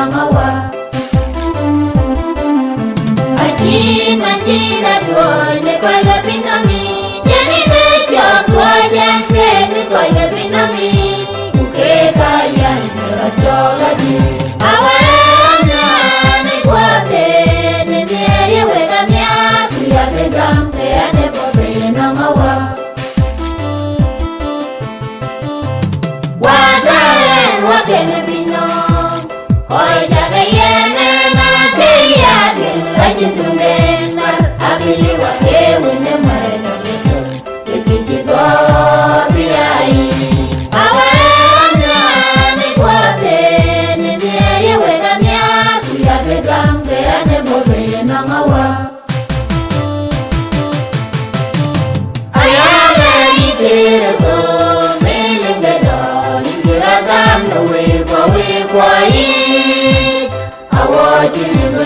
nongawa Majina tuone kwa gabinami Jani nejo kwa jante kwa gabinami Ukeka yane rajola di Awana ni kwa pene Niye wega mia Kuya kegamte ane bobe nongawa Wadaen wakene bino Koi jaga yene na teya Kajindunge nar abili wake wine marena leto Tekijiko biyai Awana ni kwa pene Niye wega mia Kuya kegamte ane bobe nongawa Ayala itere ko We've I watch you in the